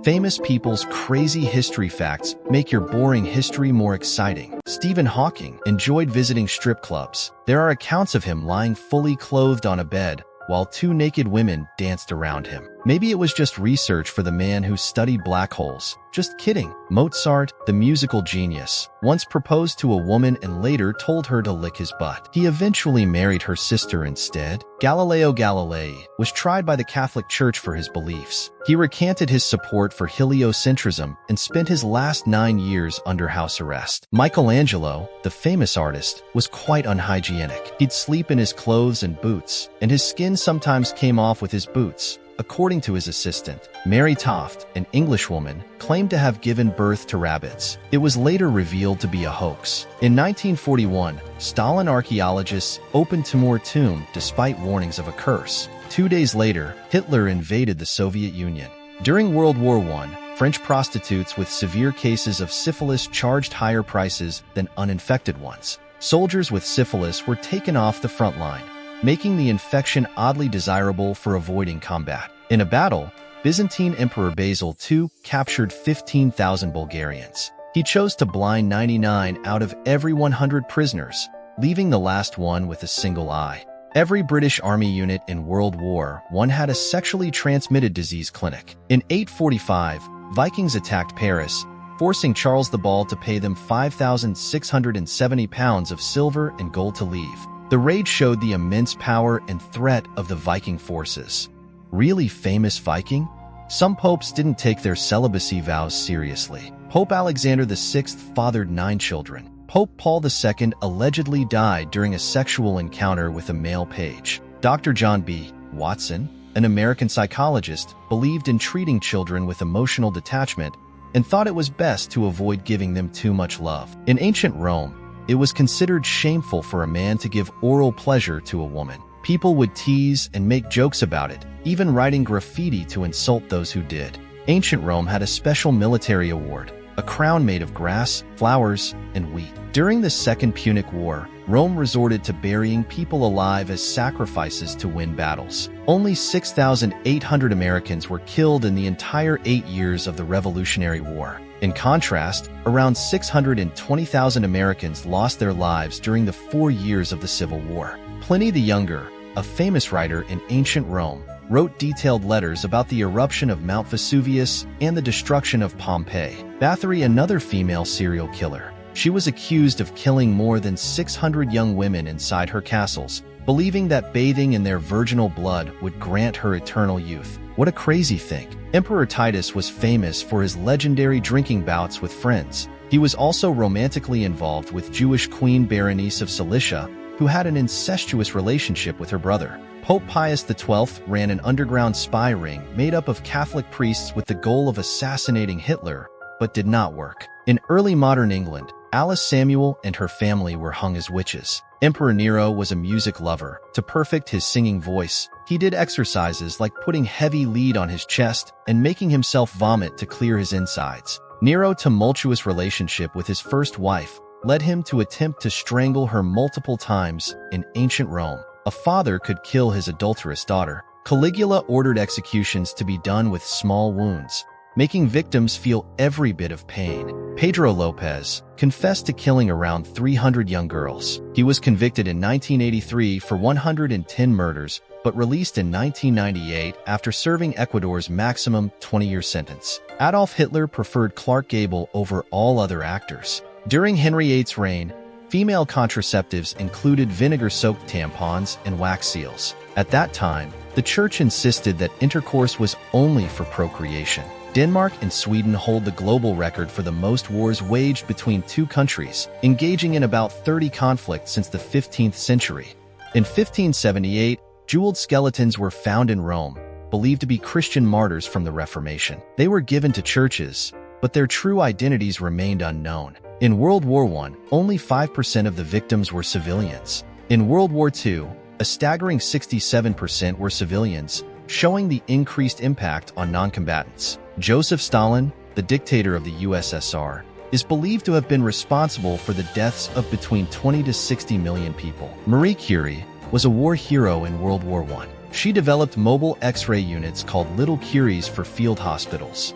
Famous people's crazy history facts make your boring history more exciting. Stephen Hawking enjoyed visiting strip clubs. There are accounts of him lying fully clothed on a bed while two naked women danced around him. Maybe it was just research for the man who studied black holes. Just kidding. Mozart, the musical genius, once proposed to a woman and later told her to lick his butt. He eventually married her sister instead. Galileo Galilei was tried by the Catholic Church for his beliefs. He recanted his support for heliocentrism and spent his last 9 years under house arrest. Michelangelo, the famous artist, was quite unhygienic. He'd sleep in his clothes and boots, and his skin sometimes came off with his boots. According to his assistant, Mary Toft, an Englishwoman, claimed to have given birth to rabbits. It was later revealed to be a hoax. In 1941, Stalin archaeologists opened Timur tomb despite warnings of a curse. 2 days later, Hitler invaded the Soviet Union. During World War I, French prostitutes with severe cases of syphilis charged higher prices than uninfected ones. Soldiers with syphilis were taken off the front line, making the infection oddly desirable for avoiding combat. In a battle, Byzantine Emperor Basil II captured 15,000 Bulgarians. He chose to blind 99 out of every 100 prisoners, leaving the last one with a single eye. Every British Army unit in World War I had a sexually transmitted disease clinic. In 845, Vikings attacked Paris, forcing Charles the Bald to pay them 5,670 pounds of silver and gold to leave. The raid showed the immense power and threat of the Viking forces. Really famous Viking? Some popes didn't take their celibacy vows seriously. Pope Alexander VI fathered 9 children. Pope Paul II allegedly died during a sexual encounter with a male page. Dr. John B. Watson, an American psychologist, believed in treating children with emotional detachment and thought it was best to avoid giving them too much love. In ancient Rome, it was considered shameful for a man to give oral pleasure to a woman. People would tease and make jokes about it, even writing graffiti to insult those who did. Ancient Rome had a special military award, a crown made of grass, flowers, and wheat. During the Second Punic War, Rome resorted to burying people alive as sacrifices to win battles. Only 6,800 Americans were killed in the entire 8 years of the Revolutionary War. In contrast, around 620,000 Americans lost their lives during the 4 years of the Civil War. Pliny the Younger, a famous writer in ancient Rome, wrote detailed letters about the eruption of Mount Vesuvius and the destruction of Pompeii. Bathory, another female serial killer. She was accused of killing more than 600 young women inside her castles, believing that bathing in their virginal blood would grant her eternal youth. What a crazy thing. Emperor Titus was famous for his legendary drinking bouts with friends. He was also romantically involved with Jewish Queen Berenice of Cilicia, who had an incestuous relationship with her brother. Pope Pius XII ran an underground spy ring made up of Catholic priests with the goal of assassinating Hitler, but did not work. In early modern England, Alice Samuel and her family were hung as witches. Emperor Nero was a music lover. To perfect his singing voice, he did exercises like putting heavy lead on his chest and making himself vomit to clear his insides. Nero's tumultuous relationship with his first wife led him to attempt to strangle her multiple times. In ancient Rome, a father could kill his adulterous daughter. Caligula ordered executions to be done with small wounds, making victims feel every bit of pain. Pedro Lopez confessed to killing around 300 young girls. He was convicted in 1983 for 110 murders, but released in 1998 after serving Ecuador's maximum 20-year sentence. Adolf Hitler preferred Clark Gable over all other actors. During Henry VIII's reign, female contraceptives included vinegar-soaked tampons and wax seals. At that time, the church insisted that intercourse was only for procreation. Denmark and Sweden hold the global record for the most wars waged between two countries, engaging in about 30 conflicts since the 15th century. In 1578, jeweled skeletons were found in Rome, believed to be Christian martyrs from the Reformation. They were given to churches, but their true identities remained unknown. In World War I, only 5% of the victims were civilians. In World War II, a staggering 67% were civilians, showing the increased impact on non-combatants. Joseph Stalin, the dictator of the USSR, is believed to have been responsible for the deaths of between 20 to 60 million people. Marie Curie was a war hero in World War I. She developed mobile X-ray units called Little Curies for field hospitals.